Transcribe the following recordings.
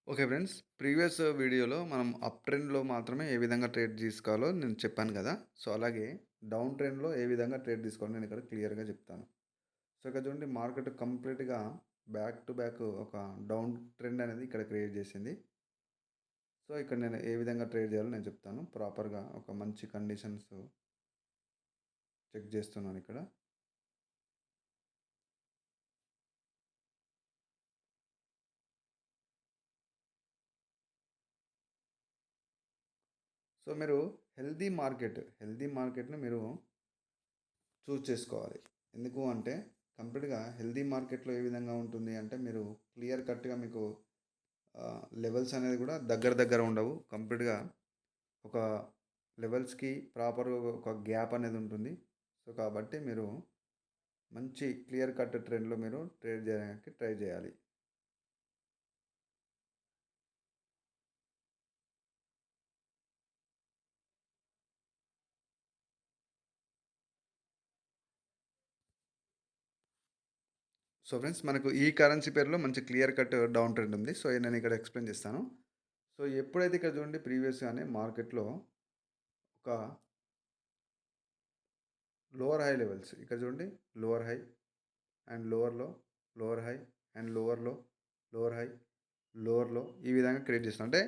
Okay friends. Previous వీడియోలో మనం up ట్రెండ్‌లో మాత్రమే ఏ విధంగా ట్రేడ్ తీసుకోవాలో నేను చెప్పాను గదా! సో, అలాగే డౌన్ ట్రెండ్‌లో ఏ విధంగా ట్రేడ్ తీసుకోవాలో నేను ఇక్కడ క్లియర్‌గా చెప్తాను. సో, ఇక్కడ చూడండి మార్కెట్ కంప్లీట్‌గా బ్యాక్ టు బ్యాక్ ఒక డౌన్ ట్రెండ్ అనేది ఇక్కడ క్రియేట్ చేసింది. సో, ఇక్కడ నేను ఏ విధంగా ట్రేడ్ చేయాలో నేను చెప్తాను. ప్రాపర్‌గా ఒక మంచి కండిషన్స్ చెక్ చేస్తున్నాను ఇక్కడ. సో, మీరు హెల్తీ మార్కెట్‌ని మీరు చూజ్ చేసుకోవాలి. ఎందుకు అంటే కంప్లీట్‌గా హెల్తీ మార్కెట్‌లో ఏ విధంగా ఉంటుంది అంటే మీరు క్లియర్ కట్‌గా మీకు లెవెల్స్ అనేది కూడా దగ్గర దగ్గర ఉండవు. కంప్లీట్‌గా ఒక లెవెల్స్‌కి ప్రాపర్‌గా ఒక గ్యాప్ అనేది ఉంటుంది. సో, కాబట్టి మీరు మంచి క్లియర్ కట్ ట్రెండ్‌లో మీరు ట్రేడ్ చేయడానికి ట్రై చేయాలి. సో, ఫ్రెండ్స్ మనకు ఈ కరెన్సీ పేర్‌లో మంచి క్లియర్ కట్ డౌన్ ట్రెండ్ ఉంది. సో, నేను ఇక్కడ ఎక్స్‌ప్లెయిన్ చేస్తాను. సో, ఎప్పుడైతే ఇక్కడ చూడండి ప్రీవియస్‌గానే మార్కెట్‌లో ఒక లోవర్ హై లెవెల్స్ ఇక్కడ చూడండి లోవర్ హై అండ్ లోవర్ లో, లోవర్ హై అండ్ లోవర్ లో, లోవర్ హై, లోవర్ లో ఈ విధంగా క్రియేట్ చేస్తుంది. అంటే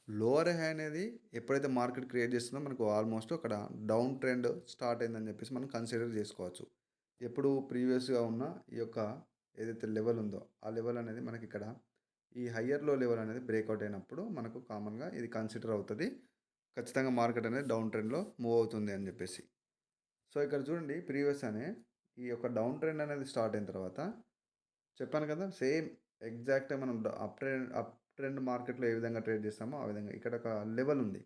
లోవర్ హై అనేది ఎప్పుడైతే మార్కెట్ క్రియేట్ చేస్తుందో మనకు ఆల్మోస్ట్ అక్కడ డౌన్ ట్రెండ్ స్టార్ట్ అయిందని చెప్పేసి మనం కన్సిడర్ చేసుకోవచ్చు. ఎప్పుడు ప్రీవియస్గా ఉన్న ఈ యొక్క ఏదైతే లెవెల్ ఉందో ఆ లెవెల్ అనేది మనకి ఇక్కడ ఈ హయ్యర్ లో లెవెల్ అనేది బ్రేక్అవుట్ అయినప్పుడు మనకు కామన్గా ఇది కన్సిడర్ అవుతుంది. ఖచ్చితంగా మార్కెట్ అనేది డౌన్ ట్రెండ్లో మూవ్ అవుతుంది అని చెప్పేసి. సో ఇక్కడ చూడండి ప్రీవియస్ అనే ఈ యొక్క డౌన్ ట్రెండ్ అనేది స్టార్ట్ అయిన తర్వాత చెప్పాను కదా! సేమ్ ఎగ్జాక్ట్‌గా మనం అప్ ట్రెండ్ మార్కెట్‌లో ఏ విధంగా ట్రేడ్ చేస్తామో ఆ విధంగా ఇక్కడ ఒక లెవెల్ ఉంది.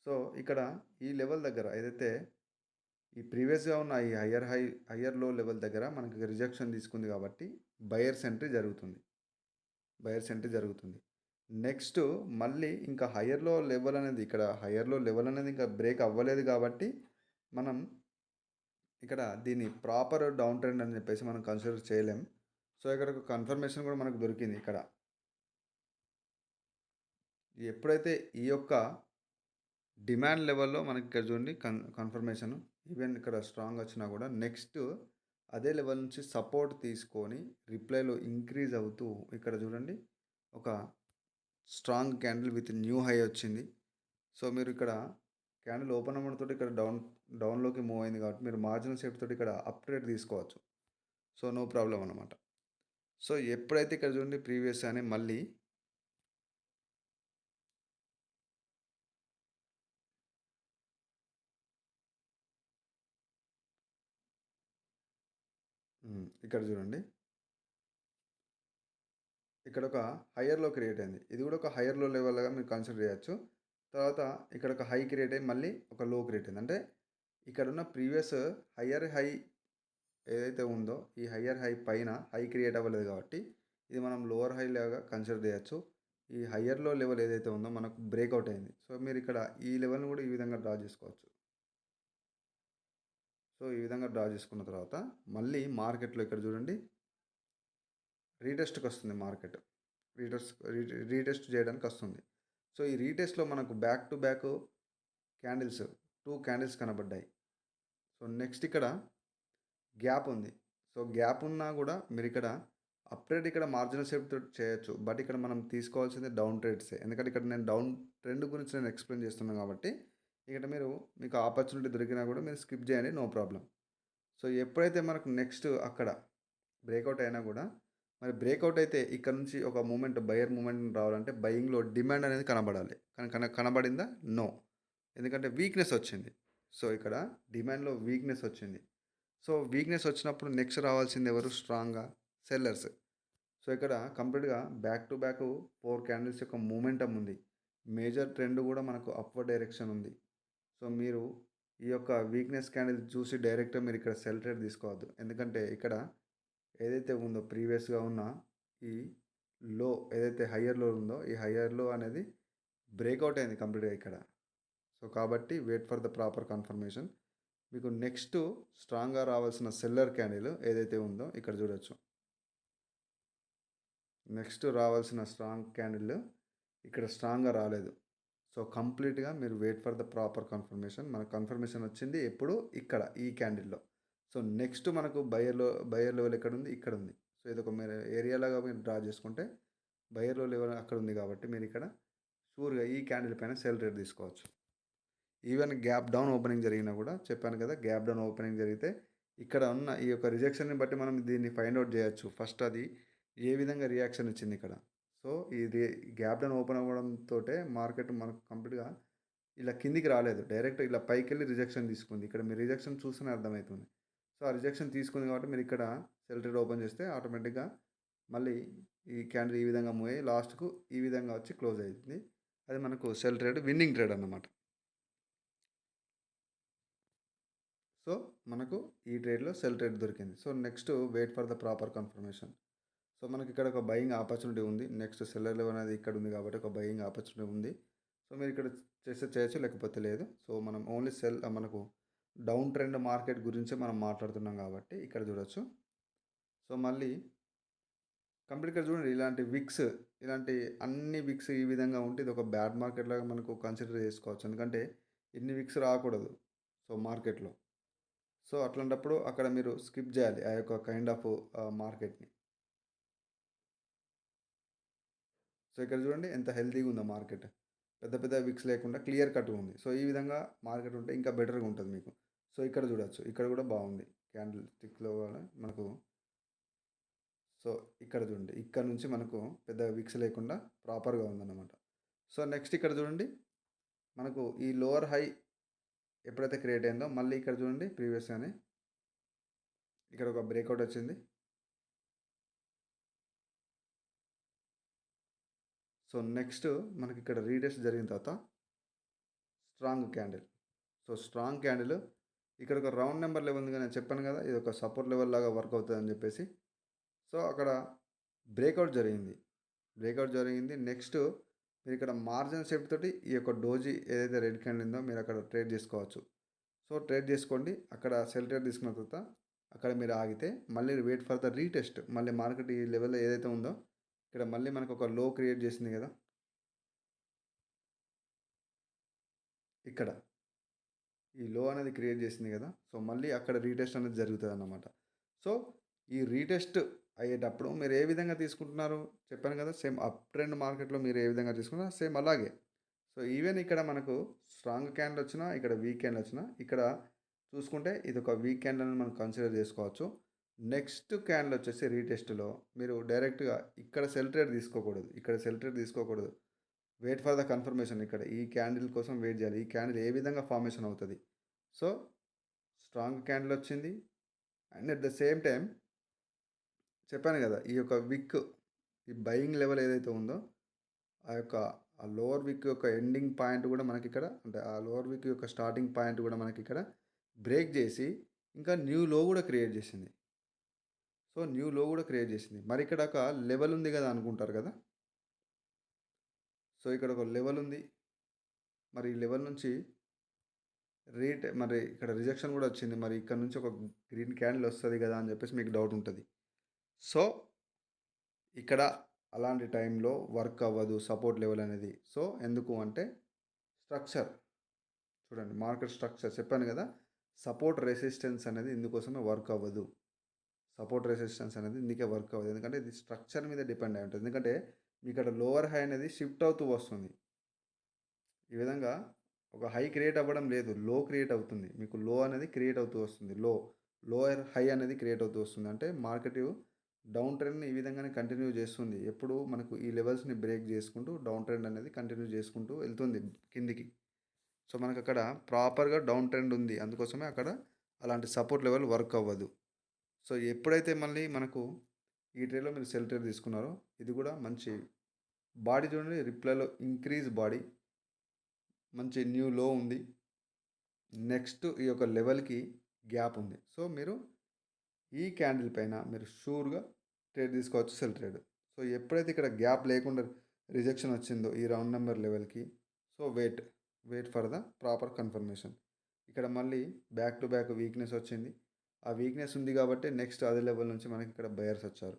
సో, ఇక్కడ ఈ లెవెల్ దగ్గర ఏదైతే ఈ ప్రీవియస్‌గా ఉన్న ఈ హయ్యర్ లో లెవెల్ దగ్గర మనకి రిజెక్షన్ తీసుకుంది కాబట్టి బయర్స్ ఎంట్రీ జరుగుతుంది. నెక్స్ట్ మళ్ళీ ఇంకా హయ్యర్‌లో లెవెల్ అనేది ఇంకా బ్రేక్ అవ్వలేదు కాబట్టి మనం ఇక్కడ దీన్ని ప్రాపర్ డౌన్ ట్రెండ్ అని చెప్పేసి మనం కన్సిడర్ చేయలేం. సో, ఇక్కడ ఒక కన్ఫర్మేషన్ కూడా మనకు దొరికింది ఇక్కడ. ఎప్పుడైతే ఈ యొక్క డిమాండ్ లెవెల్‌లో మనకి ఇక్కడ చూడండి కన్ఫర్మేషన్ ఈవెన్ ఇక్కడ స్ట్రాంగ్ వచ్చినా కూడా నెక్స్ట్ అదే లెవెల్ నుంచి సపోర్ట్ తీసుకొని రిప్లైలో ఇంక్రీజ్ అవుతూ ఇక్కడ చూడండి ఒక strong candle with new high వచ్చింది. సో, మీరు ఇక్కడ క్యాండిల్ ఓపెన్ అవ్వడం తోటి ఇక్కడ డౌన్‌లోకి మూవ్ అయింది కాబట్టి మీరు మార్జినల్ సేఫ్టీ తోటి ఇక్కడ అప్ ట్రేడ్ తీసుకోవచ్చు. సో, నో ప్రాబ్లమ్ అనమాట. సో, ఎప్పుడైతే ఇక్కడ చూడండి ప్రీవియస్ అని మళ్ళీ ఇక్కడ చూడండి. ఇక్కడ ఒక హైయర్‌లో క్రియేట్ అయింది. ఇది కూడా ఒక హైయర్‌లో లెవెల్‌గా మీరు కన్సిడర్ చేయొచ్చు. తర్వాత ఇక్కడ ఒక హై క్రియేట్ అయ్యి మళ్ళీ ఒక లో క్రియేట్ అయింది. అంటే ఇక్కడున్న ప్రీవియస్ హైయర్ హై ఏదైతే ఉందో ఈ హైయర్ హై పైన హై క్రియేట్ అవ్వలేదు కాబట్టి ఇది మనం లోవర్ హై లాగా కన్సిడర్ చేయొచ్చు. ఈ హైయర్‌లో లెవెల్ ఏదైతే ఉందో మనకు బ్రేక్‌ఔట్ అయింది. సో, మీరు ఇక్కడ ఈ లెవెల్‌ని కూడా ఈ విధంగా డ్రా చేసుకోవచ్చు. సో, ఈ విధంగా డ్రా చేసుకున్న తర్వాత మళ్ళీ మార్కెట్‌లో ఇక్కడ చూడండి రీటెస్ట్‌కి వస్తుంది మార్కెట్. రీటెస్ట్ చేయడానికి వస్తుంది. సో, ఈ రీటెస్ట్‌లో మనకు back to back candles 2 candles కనపడ్డాయి. సో, నెక్స్ట్ ఇక్కడ గ్యాప్ ఉంది. సో, గ్యాప్ ఉన్నా కూడా మీరిక్కడ అప్ ట్రేడ్ ఇక్కడ మార్జినల్ సేఫ్‌తో చేయొచ్చు. బట్ ఇక్కడ మనం తీసుకోవాల్సింది డౌన్ ట్రేడ్సే. ఎందుకంటే ఇక్కడ నేను డౌన్ ట్రెండ్ గురించి నేను ఎక్స్‌ప్లెయిన్ చేస్తున్నాను కాబట్టి ఇక్కడ మీకు ఆపర్చునిటీ దొరికినా కూడా మీరు స్కిప్ చేయండి. No problem. సో, ఎప్పుడైతే మనకు నెక్స్ట్ అక్కడ బ్రేక్అవుట్ అయినా కూడా మరి బ్రేక్అవుట్ అయితే ఇక్కడ నుంచి ఒక బయర్ మూమెంట్ రావాలంటే బయింగ్‌లో డిమాండ్ అనేది కనబడాలి. కానీ కనబడిందా? నో. ఎందుకంటే వీక్‌నెస్ వచ్చింది. సో, ఇక్కడ డిమాండ్‌లో వీక్‌నెస్ వచ్చింది. సో, వీక్‌నెస్ వచ్చినప్పుడు నెక్స్ట్ రావాల్సింది ఎవరు? స్ట్రాంగ్‌గా సెల్లర్స్. సో, ఇక్కడ కంప్లీట్‌గా బ్యాక్ టు బ్యాక్ 4 క్యాండిల్స్ యొక్క మూమెంటమ్ ఉంది. మేజర్ ట్రెండ్ కూడా మనకు అప్‌వర్డ్ డైరెక్షన్ ఉంది. సో, మీరు ఈ యొక్క వీక్‌నెస్ క్యాండిల్ చూసి డైరెక్ట్‌గా మీరు ఇక్కడ సెల్ ట్రేడ్ తీసుకోవద్దు. ఎందుకంటే ఇక్కడ ఏదైతే ఉందో ప్రీవియస్‌గా ఉన్న ఈ లో ఏదైతే హయ్యర్ లో ఉందో ఈ హయ్యర్ లో అనేది బ్రేక్అవుట్ అయింది కంప్లీట్‌గా ఇక్కడ. సో, కాబట్టి wait for the proper confirmation. మీకు నెక్స్ట్ స్ట్రాంగ్‌గా రావాల్సిన సెల్లర్ క్యాండిల్ ఏదైతే ఉందో ఇక్కడ చూడొచ్చు. నెక్స్ట్ రావాల్సిన స్ట్రాంగ్ క్యాండిల్ ఇక్కడ స్ట్రాంగ్గా రాలేదు. సో కంప్లీట్గా మీరు wait for the proper confirmation. మనకు కన్ఫర్మేషన్ వచ్చింది ఎప్పుడు? ఇక్కడ ఈ క్యాండిల్లో. సో నెక్స్ట్ మనకు బయర్ లెవెల్ ఎక్కడ ఉంది? ఇక్కడ ఉంది. సో ఇది ఒక మీరు ఏరియా లాగా మీరు డ్రా చేసుకుంటే బయర్ లెవెల్ అక్కడ ఉంది కాబట్టి మీరు ఇక్కడ షూర్గా ఈ క్యాండిల్ పైన సెల్ రేట్ తీసుకోవచ్చు. ఈవెన్ గ్యాప్ డౌన్ ఓపెనింగ్ జరిగినా కూడా చెప్పాను కదా, గ్యాప్ డౌన్ ఓపెనింగ్ జరిగితే ఇక్కడ ఉన్న ఈ యొక్క రిజెక్షన్ని బట్టి మనం దీన్ని ఫైండ్ అవుట్ చేయొచ్చు. ఫస్ట్ అది ఏ విధంగా రియాక్షన్ ఇచ్చింది ఇక్కడ. సో ఇది గ్యాప్ డౌన్ ఓపెన్ అవ్వడంతో మార్కెట్ మనకు కంప్లీట్గా ఇలా కిందికి రాలేదు, డైరెక్ట్ ఇలా పైకి వెళ్ళి రిజెక్షన్ తీసుకుంది. ఇక్కడ మీరు రిజెక్షన్ చూస్తేనే అర్థమవుతుంది. సో ఆ రిజెక్షన్ తీసుకుంది కాబట్టి మీరు ఇక్కడ సెల్ ట్రేడ్ ఓపెన్ చేస్తే ఆటోమేటిక్గా మళ్ళీ ఈ క్యాండిల్ ఈ విధంగా మూవ్ అయ్యి లాస్ట్కు ఈ విధంగా వచ్చి క్లోజ్ అవుతుంది. అది మనకు సెల్ ట్రేడ్ విన్నింగ్ ట్రేడ్ అన్నమాట. సో మనకు ఈ ట్రేడ్లో సెల్ ట్రేడ్ దొరికింది. So next wait for the proper confirmation. So మనకి ఇక్కడ ఒక బయింగ్ ఆపర్చునిటీ ఉంది. నెక్స్ట్ సెల్లర్ లెవెల్ అనేది ఇక్కడ ఉంది కాబట్టి ఒక బయింగ్ ఆపర్చునిటీ ఉంది. సో మీరు ఇక్కడ చేస్తే చేయొచ్చు, లేకపోతే లేదు. సో మనం ఓన్లీ మనకు డౌన్ ట్రెండ్ మార్కెట్ గురించే మనం మాట్లాడుతున్నాం కాబట్టి ఇక్కడ చూడొచ్చు. సో మళ్ళీ కంప్లీట్గా చూడండి, ఇలాంటి విక్స్, ఇలాంటి అన్ని విక్స్ ఈ విధంగా ఉంటే ఇది ఒక బ్యాడ్ మార్కెట్ లాగా మనకు కన్సిడర్ చేసుకోవచ్చు. ఎందుకంటే ఇన్ని విక్స్ రాకూడదు సో మార్కెట్లో. సో అట్లాంటప్పుడు అక్కడ మీరు స్కిప్ చేయాలి ఆ యొక్క కైండ్ ఆఫ్ మార్కెట్ని. సో ఇక్కడ చూడండి ఎంత హెల్తీగా ఉందో మార్కెట్, పెద్ద పెద్ద విక్స్ లేకుండా క్లియర్ కట్గా ఉంది. సో ఈ విధంగా మార్కెట్ ఉంటే ఇంకా బెటర్గా ఉంటుంది మీకు. సో ఇక్కడ చూడొచ్చు, ఇక్కడ కూడా బాగుంది క్యాండిల్ స్టిక్లో మనకు. సో ఇక్కడ చూడండి, ఇక్కడ నుంచి మనకు పెద్ద విక్స్ లేకుండా ప్రాపర్గా ఉందన్నమాట. సో నెక్స్ట్ ఇక్కడ చూడండి, మనకు ఈ లోవర్ హై ఎప్పుడైతే క్రియేట్ అయిందో మళ్ళీ ఇక్కడ చూడండి ప్రీవియస్గానే ఇక్కడ ఒక బ్రేక్అవుట్ వచ్చింది. సో నెక్స్ట్ మనకి ఇక్కడ రీటెస్ట్ జరిగిన తర్వాత strong candle. So strong candle ఇక్కడ ఒక రౌండ్ నెంబర్ లెవెల్ ఉంది, నేను చెప్పాను కదా ఇది ఒక సపోర్ట్ లెవెల్ లాగా వర్క్ అవుతుంది అని చెప్పేసి. సో అక్కడ బ్రేక్అవుట్ జరిగింది. నెక్స్ట్ మీరు ఇక్కడ మార్జిన్ సేఫ్టీ తోటి ఈ యొక్క డోజీ ఏదైతే రెడ్ క్యాండిల్ ఉందో మీరు అక్కడ ట్రేడ్ చేసుకోవచ్చు. సో ట్రేడ్ చేసుకోండి. అక్కడ సెల్ ట్రేడ్ తీసుకున్న తర్వాత అక్కడ మీరు ఆగితే మళ్ళీ వెయిట్ ఫర్ ద రీటెస్ట్. మళ్ళీ మార్కెట్ ఈ లెవెల్లో ఏదైతే ఉందో ఇక్కడ మళ్ళీ మనకు ఒక లో క్రియేట్ చేసింది కదా, ఇక్కడ ఈ లో అనేది క్రియేట్ చేసింది కదా. సో మళ్ళీ అక్కడ రీటెస్ట్ అనేది జరుగుతుంది అన్నమాట. సో ఈ రీటెస్ట్ అయ్యేటప్పుడు మీరు ఏ విధంగా తీసుకుంటున్నారు చెప్పాను కదా, సేమ్ అప్ ట్రెండ్ మార్కెట్లో మీరు ఏ విధంగా తీసుకుంటారో సేమ్ అలాగే. సో ఈవెన్ ఇక్కడ మనకు స్ట్రాంగ్ క్యాండిల్ వచ్చినా, ఇక్కడ వీక్ క్యాండిల్ వచ్చినా, ఇక్కడ చూసుకుంటే ఇది ఒక వీక్ క్యాండిల్ అని మనం కన్సిడర్ చేసుకోవచ్చు. నెక్స్ట్ క్యాండిల్ వచ్చేసి రీటెస్ట్లో మీరు డైరెక్ట్గా ఇక్కడ సెల్ ట్రేడ్ తీసుకోకూడదు. Wait for the confirmation. ఇక్కడ ఈ క్యాండిల్ కోసం వెయిట్ చేయాలి. ఈ క్యాండిల్ ఏ విధంగా ఫార్మేషన్ అవుతుంది. సో స్ట్రాంగ్ క్యాండిల్ వచ్చింది and at the same time చెప్పాను కదా, ఈ యొక్క విక్ ఈ బయింగ్ లెవెల్ ఏదైతే ఉందో ఆ యొక్క ఆ లోవర్ విక్ యొక్క ఎండింగ్ పాయింట్ కూడా మనకి ఇక్కడ, అంటే ఆ లోవర్ విక్ యొక్క స్టార్టింగ్ పాయింట్ కూడా మనకి ఇక్కడ బ్రేక్ చేసి ఇంకా న్యూ లో కూడా క్రియేట్ చేసింది. మరి ఇక్కడ ఒక లెవెల్ ఉంది కదా అనుకుంటారు కదా. సో ఇక్కడ ఒక లెవెల్ ఉంది, మరి ఈ లెవెల్ నుంచి మరి ఇక్కడ రిజెక్షన్ కూడా వచ్చింది. మరి ఇక్కడ నుంచి ఒక గ్రీన్ క్యాండిల్ వస్తుంది కదా అని చెప్పేసి మీకు డౌట్ ఉంటుంది. సో ఇక్కడ అలాంటి టైంలో వర్క్ అవ్వదు సపోర్ట్ లెవెల్ అనేది. సో ఎందుకు అంటే స్ట్రక్చర్ చూడండి, మార్కెట్ స్ట్రక్చర్ చెప్పాను కదా, సపోర్ట్ రెసిస్టెన్స్ అనేది ఇందుకోసమే వర్క్ అవ్వదు. ఇందుకే వర్క్ అవ్వదు, ఎందుకంటే ఇది స్ట్రక్చర్ మీద డిపెండ్ అయి ఉంటుంది. ఎందుకంటే మీ ఇక్కడ లోవర్ హై అనేది షిఫ్ట్ అవుతూ వస్తుంది. ఈ విధంగా ఒక హై క్రియేట్ అవ్వడం లేదు, లో క్రియేట్ అవుతుంది. మీకు లో అనేది క్రియేట్ అవుతూ వస్తుంది, లోయర్ హై అనేది క్రియేట్ అవుతూ వస్తుంది. అంటే మార్కెట్ డౌన్ ట్రెండ్ని ఈ విధంగానే కంటిన్యూ చేస్తుంది. ఎప్పుడు మనకు ఈ లెవెల్స్ని బ్రేక్ చేసుకుంటూ డౌన్ ట్రెండ్ అనేది కంటిన్యూ చేసుకుంటూ వెళ్తుంది కిందికి. సో మనకు అక్కడ ప్రాపర్గా డౌన్ ట్రెండ్ ఉంది, అందుకోసమే అక్కడ అలాంటి సపోర్ట్ లెవెల్ వర్క్ అవ్వదు. సో ఎప్పుడైతే మళ్ళీ మనకు ఈ ట్రేడ్లో మీరు సెల్ ట్రేడ్ తీసుకున్నారో ఇది కూడా మంచి బాడీ చూడండి, రిప్లైలో ఇంక్రీజ్ బాడీ, మంచి న్యూ లో ఉంది. నెక్స్ట్ ఈ యొక్క లెవెల్కి గ్యాప్ ఉంది. సో మీరు ఈ క్యాండిల్ పైన మీరు షూర్గా ట్రేడ్ తీసుకోవచ్చు, సెల్ ట్రేడ్. సో ఎప్పుడైతే ఇక్కడ గ్యాప్ లేకుండా రిజెక్షన్ వచ్చిందో ఈ రౌండ్ నెంబర్ లెవెల్కి, so wait for the proper confirmation. ఇక్కడ మళ్ళీ బ్యాక్ టు బ్యాక్ వీక్నెస్ వచ్చింది. ఆ వీక్నెస్ ఉంది కాబట్టి నెక్స్ట్ అదే లెవెల్ నుంచి మనకి ఇక్కడ బయర్స్ వచ్చారు.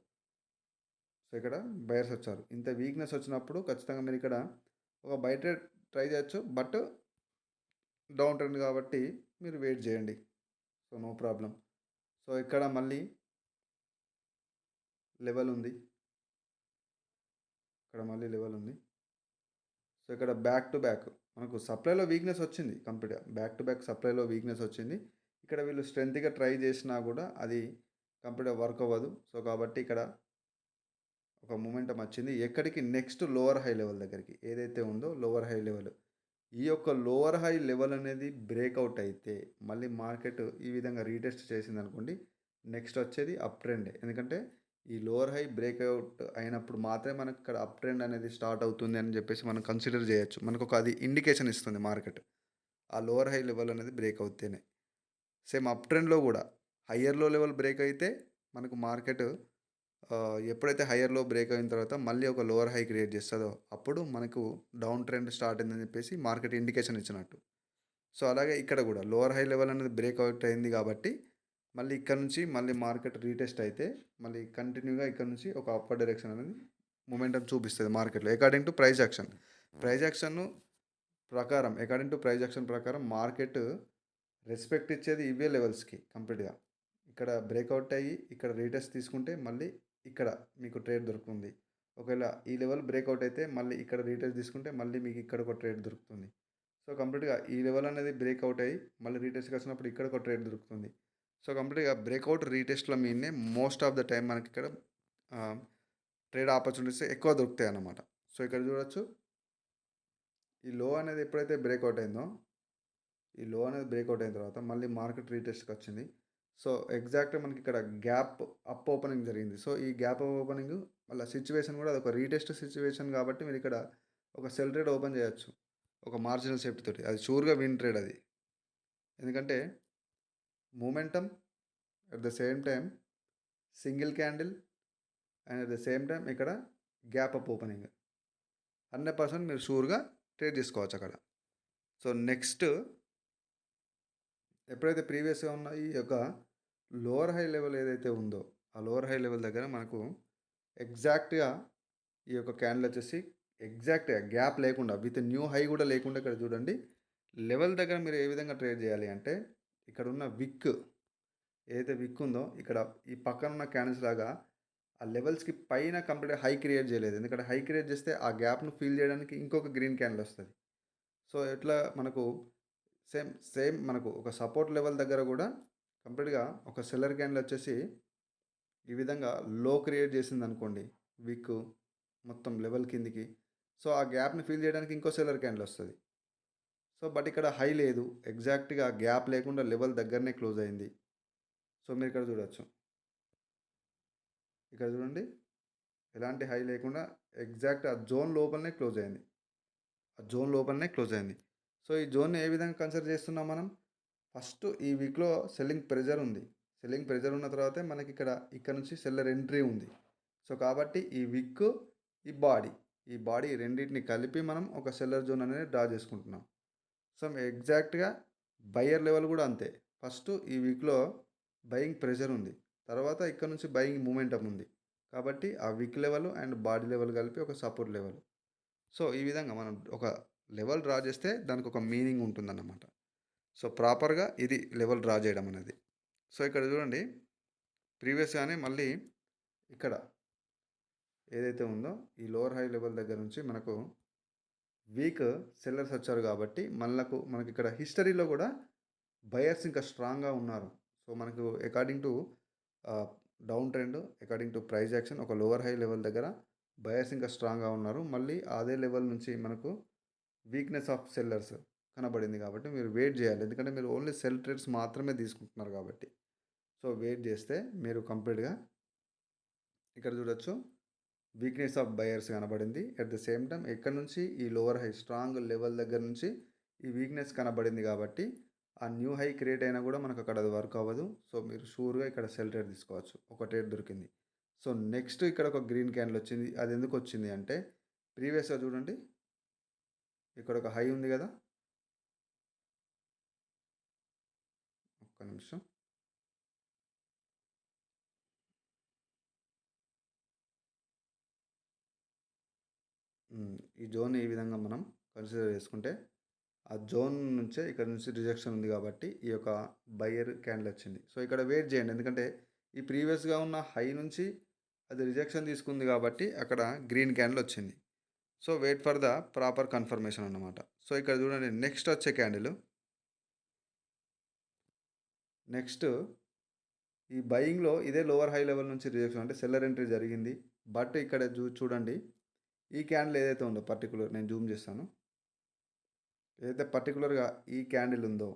సో ఇక్కడ బయర్స్ వచ్చారు. ఇంత వీక్నెస్ వచ్చినప్పుడు ఖచ్చితంగా మీరు ఇక్కడ ఒక బై ట్రేడ్ ట్రై చేయొచ్చు. బట్ డౌన్ ట్రెండ్ కాబట్టి మీరు వెయిట్ చేయండి. So no problem. సో ఇక్కడ మళ్ళీ లెవెల్ ఉంది. ఇక్కడ మళ్ళీ లెవెల్ ఉంది. సో ఇక్కడ బ్యాక్ టు బ్యాక్ మనకు సప్లైలో వీక్నెస్ వచ్చింది కంప్లీట్గా. బ్యాక్ టు బ్యాక్ సప్లైలో వీక్నెస్ వచ్చింది. ఇక్కడ వీళ్ళు స్ట్రెంత్గా ట్రై చేసినా కూడా అది కంప్లీట్గా వర్క్ అవ్వదు. సో కాబట్టి ఇక్కడ ఒక మూమెంటం వచ్చింది. ఎక్కడికి? నెక్స్ట్ లోవర్ హై లెవెల్ దగ్గరికి. ఏదైతే ఉందో లోవర్ హై లెవెల్. ఈ యొక్క లోవర్ హై లెవెల్ అనేది బ్రేక్అవుట్ అయితే మళ్ళీ మార్కెట్ ఈ విధంగా రీటెస్ట్ చేసిందనుకోండి, నెక్స్ట్ వచ్చేది అప్ ట్రెండే. ఎందుకంటే ఈ లోవర్ హై బ్రేక్అవుట్ అయినప్పుడు మాత్రమే మనకు ఇక్కడ అప్ ట్రెండ్ అనేది స్టార్ట్ అవుతుంది అని చెప్పేసి మనం కన్సిడర్ చేయొచ్చు. మనకు ఒక అది ఇండికేషన్ ఇస్తుంది మార్కెట్. ఆ లోవర్ హై లెవెల్ అనేది బ్రేక్ అవుతేనే. సేమ్ అప్ ట్రెండ్లో కూడా హయ్యర్ లో లెవెల్ బ్రేక్ అయితే మనకు మార్కెట్ ఎప్పుడైతే హయ్యర్ లో బ్రేక్ అయిన తర్వాత మళ్ళీ ఒక లోవర్ హై క్రియేట్ చేస్తుందో అప్పుడు మనకు డౌన్ ట్రెండ్ స్టార్ట్ అయిందని చెప్పేసి మార్కెట్ ఇండికేషన్ ఇచ్చినట్టు. సో అలాగే ఇక్కడ కూడా లోవర్ హై లెవెల్ అనేది బ్రేక్అవుట్ అయింది కాబట్టి మళ్ళీ ఇక్కడ నుంచి మళ్ళీ మార్కెట్ రీటెస్ట్ అయితే మళ్ళీ కంటిన్యూగా ఇక్కడ నుంచి ఒక అప్పర్ డైరెక్షన్ అనేది మూమెంటం చూపిస్తుంది మార్కెట్లో according to price action. Price action ప్రకారం అకార్డింగ్ టు ప్రైస్ యాక్షన్ ప్రకారం మార్కెట్ రెస్పెక్ట్ ఇచ్చేది ఇవే లెవెల్స్కి కంప్లీట్గా. ఇక్కడ బ్రేక్అవుట్ అయ్యి ఇక్కడ రీటెస్ట్ తీసుకుంటే మళ్ళీ ఇక్కడ మీకు ట్రేడ్ దొరుకుతుంది. ఒకవేళ ఈ లెవెల్ బ్రేక్అవుట్ అయితే మళ్ళీ ఇక్కడ రీటెస్ట్ తీసుకుంటే మళ్ళీ మీకు ఇక్కడ ఒక ట్రేడ్ దొరుకుతుంది. సో కంప్లీట్గా ఈ లెవెల్ అనేది బ్రేక్అవుట్ అయ్యి మళ్ళీ రీటెస్ట్కి వచ్చినప్పుడు ఇక్కడ ఒక ట్రేడ్ దొరుకుతుంది. సో కంప్లీట్గా బ్రేక్అవుట్ రీటెస్ట్లో మీనే మోస్ట్ ఆఫ్ ద టైం మనకి ఇక్కడ ట్రేడ్ ఆపర్చునిటీస్ ఎక్కువ దొరుకుతాయి అన్నమాట. సో ఇక్కడ చూడొచ్చు, ఈ లో అనేది ఎప్పుడైతే బ్రేక్అవుట్ అయిందో, ఈ లో అనేది బ్రేక్అవుట్ అయిన తర్వాత మళ్ళీ మార్కెట్ రీటెస్ట్కి వచ్చింది. సో ఎగ్జాక్ట్గా మనకి ఇక్కడ గ్యాప్ అప్ ఓపెనింగ్ జరిగింది. సో ఈ గ్యాప్ అప్ ఓపెనింగ్ మళ్ళీ సిచ్యువేషన్ కూడా అదొక రీటెస్ట్ సిచ్యువేషన్ కాబట్టి మీరు ఇక్కడ ఒక సెల్ ట్రేడ్ ఓపెన్ చేయొచ్చు ఒక మార్జినల్ సేఫ్టీ తోటి. అది షూర్గా విన్ ట్రేడ్ అది. ఎందుకంటే momentum at the same time single candle and at the same time ఇక్కడ గ్యాప్ అప్ ఓపెనింగ్ 100% మీరు షూర్గా ట్రేడ్ చేసుకోవచ్చు అక్కడ. సో నెక్స్ట్ ఎప్పుడైతే ప్రీవియస్గా ఉన్న ఈ యొక్క లోవర్ హై లెవెల్ ఏదైతే ఉందో ఆ లోవర్ హై లెవెల్ దగ్గర మనకు ఎగ్జాక్ట్గా ఈ యొక్క క్యాండిల్ వచ్చేసి ఎగ్జాక్ట్గా గ్యాప్ లేకుండా విత్ న్యూ హై కూడా లేకుండా ఇక్కడ చూడండి లెవెల్ దగ్గర మీరు ఏ విధంగా ట్రేడ్ చేయాలి అంటే ఇక్కడ ఉన్న విక్ ఏదైతే విక్ ఉందో ఇక్కడ ఈ పక్కన ఉన్న క్యాండిల్స్ లాగా ఆ లెవెల్స్కి పైన కంప్లీట్గా హై క్రియేట్ చేయలేదు. ఎందుకంటే హై క్రియేట్ చేస్తే ఆ గ్యాప్ను ఫిల్ చేయడానికి ఇంకొక గ్రీన్ క్యాండిల్ వస్తుంది. సో ఎట్లా మనకు సేమ్ మనకు ఒక సపోర్ట్ లెవెల్ దగ్గర కూడా కంప్లీట్గా ఒక సెల్లర్ క్యాండిల్ వచ్చేసి ఈ విధంగా లో క్రియేట్ చేసింది అనుకోండి వీక్ మొత్తం లెవెల్ కిందికి. సో ఆ గ్యాప్ని ఫిల్ చేయడానికి ఇంకో సెల్లర్ క్యాండిల్ వస్తుంది. సో బట్ ఇక్కడ హై లేదు, ఎగ్జాక్ట్గా గ్యాప్ లేకుండా లెవెల్ దగ్గరనే క్లోజ్ అయింది. సో మీరు ఇక్కడ చూడవచ్చు, ఇక్కడ చూడండి ఎలాంటి హై లేకుండా ఎగ్జాక్ట్ ఆ జోన్ లోపలనే క్లోజ్ అయింది. ఆ జోన్ లోపలనే క్లోజ్ అయింది. సో ఈ జోన్ని ఏ విధంగా కన్సిడర్ చేస్తున్నాం మనం? ఫస్ట్ ఈ వీక్లో సెల్లింగ్ ప్రెజర్ ఉంది. సెల్లింగ్ ప్రెజర్ ఉన్న తర్వాతే మనకి ఇక్కడ నుంచి సెల్లర్ ఎంట్రీ ఉంది. సో కాబట్టి ఈ విక్ ఈ బాడీ రెండింటిని కలిపి మనం ఒక సెల్లర్ జోన్ అనేది డ్రా చేసుకుంటున్నాం. సో ఎగ్జాక్ట్గా బయ్యర్ లెవెల్ కూడా అంతే. ఫస్ట్ ఈ వీక్లో బయింగ్ ప్రెషర్ ఉంది, తర్వాత ఇక్కడ నుంచి బయింగ్ మూమెంటం ఉంది. కాబట్టి ఆ విక్ లెవెల్ అండ్ బాడీ లెవెల్ కలిపి ఒక సపోర్ట్ లెవెల్. సో ఈ విధంగా మనం ఒక లెవెల్ డ్రా చేస్తే దానికి ఒక మీనింగ్ ఉంటుందన్నమాట. సో ప్రాపర్గా ఇది లెవెల్ డ్రా చేయడం అనేది. సో ఇక్కడ చూడండి ప్రీవియస్గానే మళ్ళీ ఇక్కడ ఏదైతే ఉందో ఈ లోవర్ హై లెవెల్ దగ్గర నుంచి మనకు వీక్ సెల్లర్స్ వచ్చారు కాబట్టి మనకి ఇక్కడ హిస్టరీలో కూడా బయర్స్ ఇంకా స్ట్రాంగ్గా ఉన్నారు. సో మనకు according to down trend according to price action ఒక లోవర్ హై లెవెల్ దగ్గర బయర్స్ ఇంకా స్ట్రాంగ్గా ఉన్నారు. మళ్ళీ అదే లెవెల్ నుంచి మనకు వీక్నెస్ ఆఫ్ సెల్లర్స్ కనబడింది కాబట్టి మీరు వెయిట్ చేయాలి. ఎందుకంటే మీరు ఓన్లీ సెల్ ట్రేడ్స్ మాత్రమే తీసుకుంటున్నారు కాబట్టి. సో వెయిట్ చేస్తే మీరు కంప్లీట్గా ఇక్కడ చూడొచ్చు వీక్నెస్ ఆఫ్ బయర్స్ కనబడింది. అట్ ద సేమ్ టైం ఎక్కడ నుంచి ఈ లోవర్ హై స్ట్రాంగ్ లెవెల్ దగ్గర నుంచి ఈ వీక్నెస్ కనబడింది కాబట్టి ఆ న్యూ హై క్రియేట్ అయినా కూడా మనకు అక్కడ అది వర్క్ అవ్వదు. సో మీరు షూర్గా ఇక్కడ సెల్ ట్రేడ్ తీసుకోవచ్చు. ఒక ట్రేడ్ దొరికింది. సో నెక్స్ట్ ఇక్కడ ఒక గ్రీన్ క్యాండిల్ వచ్చింది. అది ఎందుకు వచ్చింది అంటే ప్రీవియస్గా చూడండి ఇక్కడ ఒక హై ఉంది కదా, ఒక్క నిమిషం. ఈ జోన్ ఈ విధంగా మనం కన్సిడర్ చేసుకుంటే ఆ జోన్ నుంచే ఇక్కడ నుంచి రిజెక్షన్ ఉంది కాబట్టి ఈ యొక్క బయ్యర్ క్యాండిల్ వచ్చింది. సో ఇక్కడ వెయిట్ చేయండి, ఎందుకంటే ఈ ప్రీవియస్గా ఉన్న హై నుంచి అది రిజెక్షన్ తీసుకుంది కాబట్టి అక్కడ గ్రీన్ క్యాండిల్ వచ్చింది. So wait for the proper confirmation అన్నమాట. సో ఇక్కడ చూడండి, నెక్స్ట్ వచ్చే క్యాండిల్, నెక్స్ట్ ఈ బయింగ్లో ఇదే లోవర్ హై లెవెల్ నుంచి రిజెక్షన్ అంటే సెల్లర్ ఎంట్రీ జరిగింది. బట్ ఇక్కడ చూడండి, ఈ క్యాండిల్ ఏదైతే ఉందో పర్టికులర్, నేను జూమ్ చేస్తాను, ఏదైతే పర్టికులర్గా ఈ క్యాండిల్ ఉందో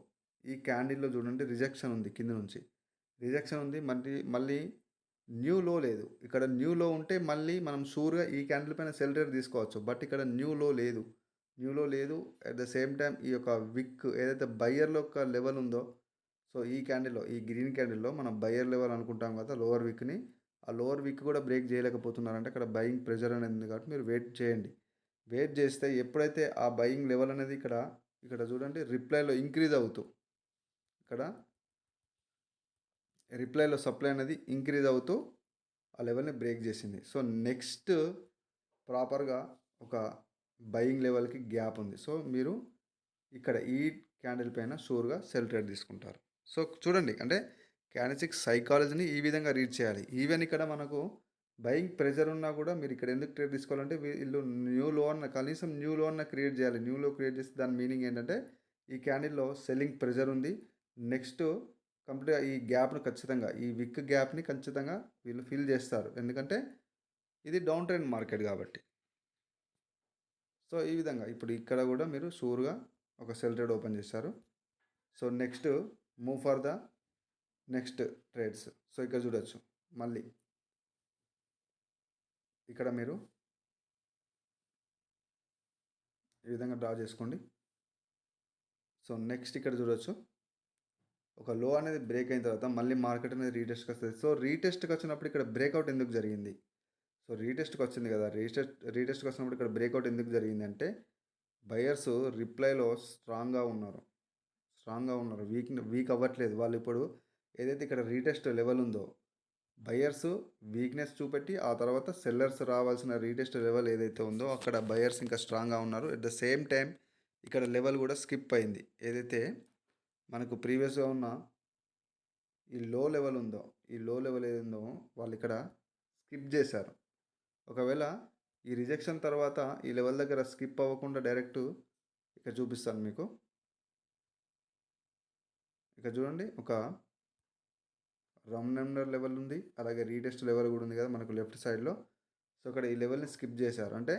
ఈ క్యాండిల్లో చూడండి రిజెక్షన్ ఉంది, కింద నుంచి రిజెక్షన్ ఉంది. మళ్ళీ న్యూ లో లేదు. ఇక్కడ న్యూ లో ఉంటే మళ్ళీ మనం షూర్గా ఈ క్యాండిల్ పైన సెల్ రేట్ తీసుకోవచ్చు. బట్ ఇక్కడ న్యూ లో లేదు, న్యూ లో లేదు. అట్ ద సేమ్ టైం ఈ యొక్క విక్ ఏదైతే బయ్యర్లో ఒక లెవెల్ ఉందో, సో ఈ క్యాండిల్లో, ఈ గ్రీన్ క్యాండిల్లో మనం బయ్యర్ లెవెల్ అనుకుంటాం కదా లోవర్ విక్ని, ఆ లోవర్ విక్ కూడా బ్రేక్ చేయలేకపోతున్నారంటే అక్కడ బయింగ్ ప్రెషర్ అనేది ఉంది కాబట్టి మీరు వెయిట్ చేయండి. వెయిట్ చేస్తే ఎప్పుడైతే ఆ బయింగ్ లెవెల్ అనేది ఇక్కడ చూడండి రిప్లైలో ఇంక్రీజ్ అవుతూ, ఇక్కడ రిప్లైలో సప్లై అనేది ఇంక్రీజ్ అవుతూ ఆ లెవెల్ని బ్రేక్ చేసింది. సో నెక్స్ట్ ప్రాపర్గా ఒక బయింగ్ లెవెల్కి గ్యాప్ ఉంది. సో మీరు ఇక్కడ ఈ క్యాండిల్ పైన షూర్గా సెల్ ట్రేడ్ తీసుకుంటారు. సో చూడండి, అంటే క్యాండిల్స్టిక్ సైకాలజీని ఈ విధంగా రీడ్ చేయాలి. ఈవెన్ ఇక్కడ మనకు బయింగ్ ప్రెజర్ ఉన్నా కూడా మీరు ఇక్కడ ఎందుకు ట్రేడ్ తీసుకోవాలంటే వీళ్ళు న్యూ లో అన్న, కనీసం న్యూ లో అన్న క్రియేట్ చేయాలి. న్యూ లో క్రియేట్ చేస్తే దాని మీనింగ్ ఏంటంటే ఈ క్యాండిల్లో సెల్లింగ్ ప్రెజర్ ఉంది. నెక్స్ట్ కంప్లీట్గా ఈ గ్యాప్ను ఖచ్చితంగా, ఈ విక్ గ్యాప్ని ఖచ్చితంగా వీళ్ళు ఫిల్ చేస్తారు, ఎందుకంటే ఇది డౌన్ ట్రెండ్ మార్కెట్ కాబట్టి. సో ఈ విధంగా ఇప్పుడు ఇక్కడ కూడా మీరు షూర్గా ఒక సెల్ ట్రేడ్ ఓపెన్ చేస్తారు. So next move for the next trades. So ఇక్కడ చూడొచ్చు, మళ్ళీ ఇక్కడ మీరు ఈ విధంగా డ్రా చేసుకోండి. సో నెక్స్ట్ ఇక్కడ చూడొచ్చు, ఒక లో అనేది బ్రేక్ అయిన తర్వాత మళ్ళీ మార్కెట్ అనేది రీటెస్ట్కి వస్తుంది. సో రీటెస్ట్కి వచ్చినప్పుడు ఇక్కడ బ్రేక్అవుట్ ఎందుకు జరిగింది? సో రీటెస్ట్కి వచ్చింది కదా, రీటెస్ట్కి వచ్చినప్పుడు ఇక్కడ బ్రేక్అవుట్ ఎందుకు జరిగింది అంటే బయర్స్ రిప్లైలో స్ట్రాంగ్గా ఉన్నారు, వీక్ అవ్వట్లేదు. వాళ్ళు ఇప్పుడు ఏదైతే ఇక్కడ రీటెస్ట్ లెవెల్ ఉందో బయర్స్ వీక్నెస్ చూపెట్టి ఆ తర్వాత సెల్లర్స్ రావాల్సిన రీటెస్ట్ లెవెల్ ఏదైతే ఉందో అక్కడ బయర్స్ ఇంకా స్ట్రాంగ్గా ఉన్నారు. ఎట్ ద సేమ్ టైం ఇక్కడ లెవెల్ కూడా స్కిప్ అయింది. ఏదైతే మనకు ప్రీవియస్గా ఉన్న ఈ లో లెవెల్ ఉందో, ఈ లో లెవెల్ ఏదో వాళ్ళు ఇక్కడ స్కిప్ చేశారు. ఒకవేళ ఈ రిజెక్షన్ తర్వాత ఈ లెవెల్ దగ్గర స్కిప్ అవ్వకుండా డైరెక్ట్ ఇక్కడ చూపిస్తాను మీకు. ఇక్కడ చూడండి, ఒక రౌండ్ నెంబర్ లెవెల్ ఉంది, అలాగే రీటెస్ట్ లెవెల్ కూడా ఉంది కదా మనకు లెఫ్ట్ సైడ్లో. సో ఇక్కడ ఈ లెవెల్ని స్కిప్ చేశారు, అంటే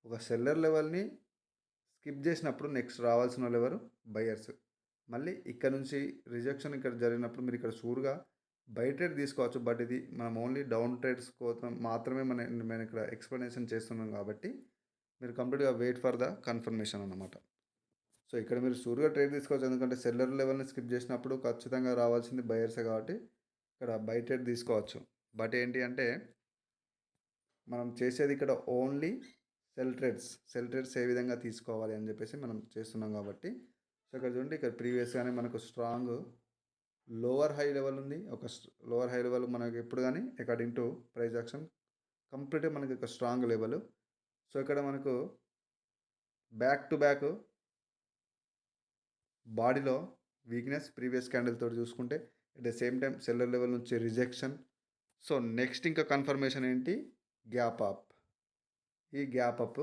ఒక సెల్లర్ లెవెల్ని స్కిప్ చేసినప్పుడు నెక్స్ట్ రావాల్సిన లెవెల్ బయర్స్. మళ్ళీ ఇక్కడ నుంచి రిజెక్షన్ ఇక్కడ జరిగినప్పుడు మీరు ఇక్కడ షూర్గా బై ట్రేడ్ తీసుకోవచ్చు. బట్ ఇది మనం ఓన్లీ డౌన్ ట్రేడ్స్ కోసం మాత్రమే నేను ఇక్కడ ఎక్స్ప్లెనేషన్ చేస్తున్నాం కాబట్టి మీరు కంప్లీట్గా వెయిట్ ఫర్ ద కన్ఫర్మేషన్ అన్నమాట. సో ఇక్కడ మీరు షూర్గా ట్రేడ్ తీసుకోవచ్చు, ఎందుకంటే సెల్లర్ లెవెల్ని స్కిప్ చేసినప్పుడు ఖచ్చితంగా రావాల్సింది బయర్సే కాబట్టి ఇక్కడ బై ట్రేడ్ తీసుకోవచ్చు. బట్ ఏంటి అంటే మనం చేసేది ఇక్కడ ఓన్లీ సెల్ ట్రేడ్స్ ఏ విధంగా తీసుకోవాలి అని చెప్పేసి మనం చేస్తున్నాం కాబట్టి. సో ఇక్కడ చూడండి, ఇక్కడ ప్రీవియస్గానే మనకు స్ట్రాంగ్ లోవర్ హై లెవెల్ ఉంది. ఒక లోవర్ హై లెవెల్ మనకి ఎప్పుడు కానీ అకార్డింగ్ టు ప్రైస్ యాక్షన్ కంప్లీట్గా మనకి ఒక స్ట్రాంగ్ లెవెల్. సో ఇక్కడ మనకు బ్యాక్ టు బ్యాక్ బాడీలో వీక్నెస్ ప్రీవియస్ క్యాండిల్ తోటి చూసుకుంటే, at the same time seller level నుంచి రిజెక్షన్. సో నెక్స్ట్ ఇంకా కన్ఫర్మేషన్ ఏంటి, గ్యాప్ అప్. ఈ గ్యాప్ అప్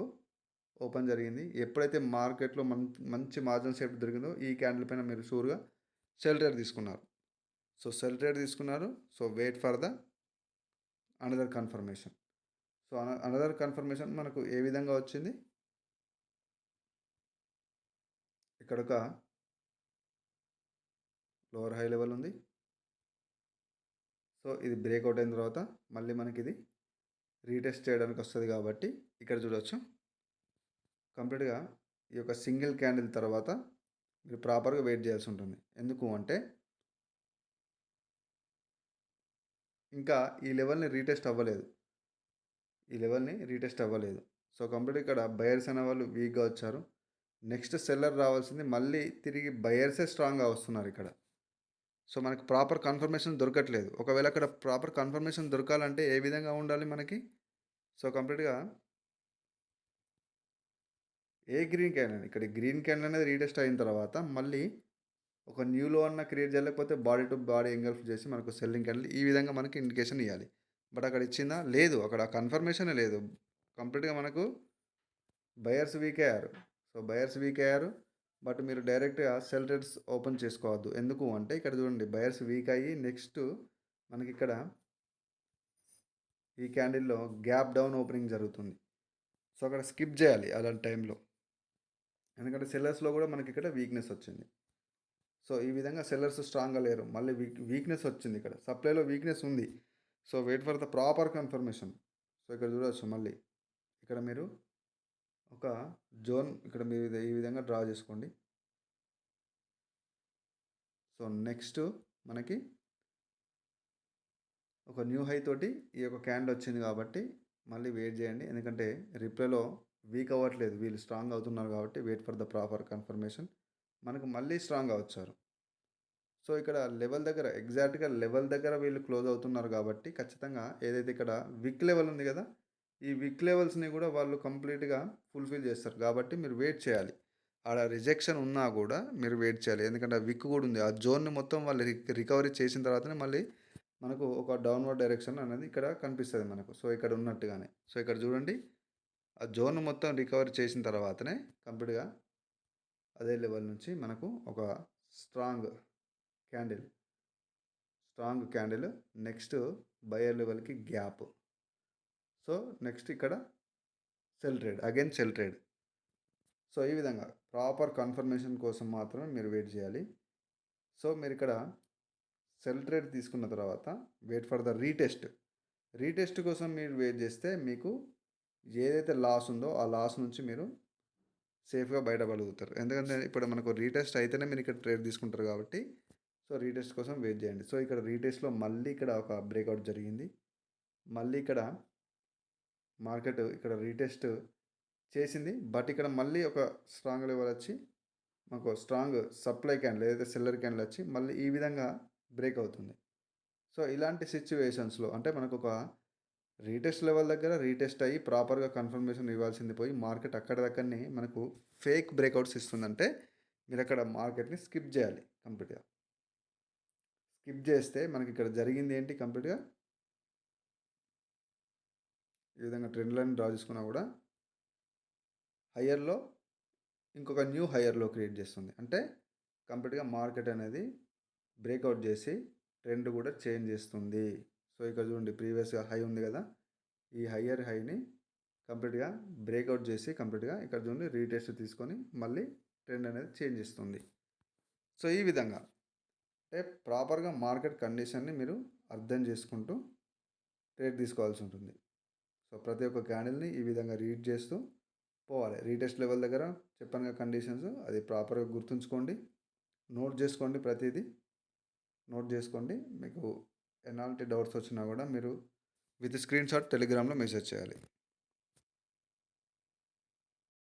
ఓపెన్ జరిగింది. ఎప్పుడైతే మార్కెట్లో మంచి మార్జిన్ సేఫ్టీ దొరికిందో ఈ క్యాండిల్ పైన మీరు షూర్గా సెల్ ట్రేడ్ తీసుకున్నారు. సో సెల్ ట్రేడ్ తీసుకున్నారు. So wait for the another confirmation. So another confirmation మనకు ఏ విధంగా వచ్చింది, ఇక్కడ ఒక లోవర్ హై లెవెల్ ఉంది. సో ఇది బ్రేక్అవుట్ అయిన తర్వాత మళ్ళీ మనకి ఇది రీటెస్ట్ చేయడానికి వస్తుంది కాబట్టి ఇక్కడ చూడవచ్చు కంప్లీట్గా ఈ యొక్క సింగిల్ క్యాండిల్ తర్వాత మీరు ప్రాపర్గా వెయిట్ చేయాల్సి ఉంటుంది. ఎందుకు అంటే ఇంకా ఈ లెవెల్ని రీటెస్ట్ అవ్వలేదు. సో కంప్లీట్ ఇక్కడ బయర్స్ అనే వాళ్ళు వీక్గా వచ్చారు. నెక్స్ట్ సెల్లర్ రావాల్సింది, మళ్ళీ తిరిగి బయర్సే స్ట్రాంగ్గా వస్తున్నారు ఇక్కడ. సో మనకు ప్రాపర్ కన్ఫర్మేషన్ దొరకట్లేదు. ఒకవేళ అక్కడ ప్రాపర్ కన్ఫర్మేషన్ దొరకాలంటే ఏ విధంగా ఉండాలి మనకి, సో కంప్లీట్గా ఏ గ్రీన్ క్యాండిల్ ఇక్కడ గ్రీన్ క్యాండిల్ అనేది రీటెస్ట్ అయిన తర్వాత మళ్ళీ ఒక న్యూ లో అన్న క్రియేట్ చేయలేకపోతే బాడీ టు బాడీ ఎంగల్ఫ్ చేసి మనకు సెల్లింగ్ క్యాండిల్ ఈ విధంగా మనకి ఇండికేషన్ ఇవ్వాలి. బట్ అక్కడ ఇచ్చిందా? లేదు. అక్కడ కన్ఫర్మేషనే లేదు. కంప్లీట్‌గా మనకు బయర్స్ వీక్ అయ్యారు. సో, బయర్స్ వీక్ అయ్యారు. బట్ మీరు డైరెక్ట్‌గా సెల్ ట్రేడ్స్ ఓపెన్ చేసుకోవద్దు. ఎందుకు అంటే ఇక్కడ చూడండి బయర్స్ వీక్ అయ్యి నెక్స్ట్ మనకిక్కడ ఈ క్యాండిల్‌లో గ్యాప్ డౌన్ ఓపెనింగ్ జరుగుతుంది. సో, అక్కడ స్కిప్ చేయాలి అలాంటి టైంలో. ఎందుకంటే సెల్లర్స్‌లో కూడా మనకి ఇక్కడ వీక్‌నెస్ వచ్చింది. సో, ఈ విధంగా సెల్లర్స్ స్ట్రాంగ్‌గా లేరు. మళ్ళీ వీక్‌నెస్ వచ్చింది ఇక్కడ. సప్లైలో వీక్‌నెస్ ఉంది. So, wait for the proper confirmation. So, ఇక్కడ చూడొచ్చు మళ్ళీ. ఇక్కడ మీరు ఒక జోన్ ఇక్కడ మీరు ఈ విధంగా డ్రా చేసుకోండి. సో, నెక్స్ట్ మనకి ఒక న్యూ హై తోటి ఈ యొక్క క్యాండిల్ వచ్చింది కాబట్టి మళ్ళీ వెయిట్ చేయండి. ఎందుకంటే రిప్లైలో వీక్ అవ్వట్లేదు. వీళ్ళు స్ట్రాంగ్ అవుతున్నారు కాబట్టి wait for the proper confirmation. మనకు మళ్ళీ స్ట్రాంగ్‌గా వచ్చారు. సో, ఇక్కడ లెవెల్ దగ్గర ఎగ్జాక్ట్‌గా లెవెల్ దగ్గర వీళ్ళు క్లోజ్ అవుతున్నారు కాబట్టి ఖచ్చితంగా ఏదైతే ఇక్కడ విక్ లెవెల్ ఉంది కదా! ఈ విక్ లెవెల్స్‌ని కూడా వాళ్ళు కంప్లీట్‌గా ఫుల్‌ఫిల్ చేస్తారు. కాబట్టి మీరు వెయిట్ చేయాలి. ఆడ రిజెక్షన్ ఉన్నా కూడా మీరు వెయిట్ చేయాలి. ఎందుకంటే ఆ విక్ కూడా ఉంది. ఆ జోన్‌ని మొత్తం వాళ్ళు రికవరీ చేసిన తర్వాతనే మళ్ళీ మనకు ఒక డౌన్వర్డ్ డైరెక్షన్ అనేది ఇక్కడ కనిపిస్తుంది మనకు. సో, ఇక్కడ ఉన్నట్టుగానే. సో, ఇక్కడ చూడండి ఆ జోన్ మొత్తం రికవరీ చేసిన తర్వాతనే కంప్లీట్‌గా అదే లెవెల్ నుంచి మనకు ఒక స్ట్రాంగ్ క్యాండిల్ నెక్స్ట్ బయర్ లెవెల్కి గ్యాప్. సో, నెక్స్ట్ ఇక్కడ సెల్ ట్రేడ్. సో, ఈ విధంగా ప్రాపర్ కన్ఫర్మేషన్ కోసం మాత్రమే మీరు వెయిట్ చేయాలి. సో, మీరు ఇక్కడ సెల్ ట్రేడ్ తీసుకున్న తర్వాత వెయిట్ ఫర్ ద రీటెస్ట్ కోసం మీరు వెయిట్ చేస్తే మీకు ఏదైతే లాస్ ఉందో ఆ లాస్ నుంచి మీరు సేఫ్గా బయటపడగలుగుతారు. ఎందుకంటే ఇప్పుడు మనకు రీటెస్ట్ అయితేనే మీరు ఇక్కడ ట్రేడ్ తీసుకుంటారు కాబట్టి సో, రీటెస్ట్ కోసం వెయిట్ చేయండి. సో, ఇక్కడ రీటెస్ట్‌లో మళ్ళీ ఇక్కడ ఒక బ్రేక్అవుట్ జరిగింది. మళ్ళీ ఇక్కడ మార్కెట్ ఇక్కడ రీటెస్ట్ చేసింది. బట్ ఇక్కడ మళ్ళీ ఒక స్ట్రాంగ్ లెవెల్ వచ్చి మాకు స్ట్రాంగ్ సప్లై క్యాండిల్ ఏదైతే సెల్లర్ క్యాండిల్ వచ్చి మళ్ళీ ఈ విధంగా బ్రేక్ అవుతుంది. సో, ఇలాంటి సిచ్యువేషన్స్‌లో అంటే మనకు ఒక రీటెస్ట్ లెవెల్ దగ్గర రీటెస్ట్ అయ్యి ప్రాపర్‌గా కన్ఫర్మేషన్ ఇవ్వాల్సింది పోయి మార్కెట్ అక్కడిదక్కడనే మనకు ఫేక్ బ్రేక్అవుట్స్ ఇస్తుందంటే మీరు అక్కడ మార్కెట్‌ని స్కిప్ చేయాలి కంప్లీట్‌గా. స్కిప్ చేస్తే మనకి ఇక్కడ జరిగింది ఏంటి కంప్లీట్‌గా ఈ విధంగా ట్రెండ్ లైన్ డ్రా చేసుకున్నా కూడా హయ్యర్‌లో ఇంకొక న్యూ హయ్యర్‌లో క్రియేట్ చేస్తుంది. అంటే కంప్లీట్‌గా మార్కెట్ అనేది బ్రేక్అవుట్ చేసి ట్రెండ్ కూడా చేంజ్ చేస్తుంది. సో, ఇక్కడ చూడండి ప్రీవియస్‌గా హై ఉంది కదా! ఈ హయ్యర్ హైని కంప్లీట్‌గా బ్రేక్అవుట్ చేసి కంప్లీట్‌గా ఇక్కడ చూడండి రీటెస్ట్ తీసుకొని మళ్ళీ ట్రెండ్ అనేది చేంజ్ చేస్తుంది. సో, ఈ విధంగా అంటే ప్రాపర్‌గా మార్కెట్ కండిషన్‌ని మీరు అర్థం చేసుకుంటూ ట్రేడ్ తీసుకోవాల్సి ఉంటుంది. సో, ప్రతి ఒక్క క్యాండిల్‌ని ఈ విధంగా రీడ్ చేస్తూ పోవాలి. రీటెస్ట్ లెవెల్ దగ్గర చెప్పాను కదా కండిషన్స్ అది ప్రాపర్‌గా గుర్తుంచుకోండి. నోట్ చేసుకోండి ప్రతీదీ. నోట్ చేసుకోండి. మీకు ఎలాంటి డౌట్స్ వచ్చినా కూడా మీరు విత్ స్క్రీన్‌షాట్ టెలిగ్రామ్‌లో మెసేజ్ చేయాలి.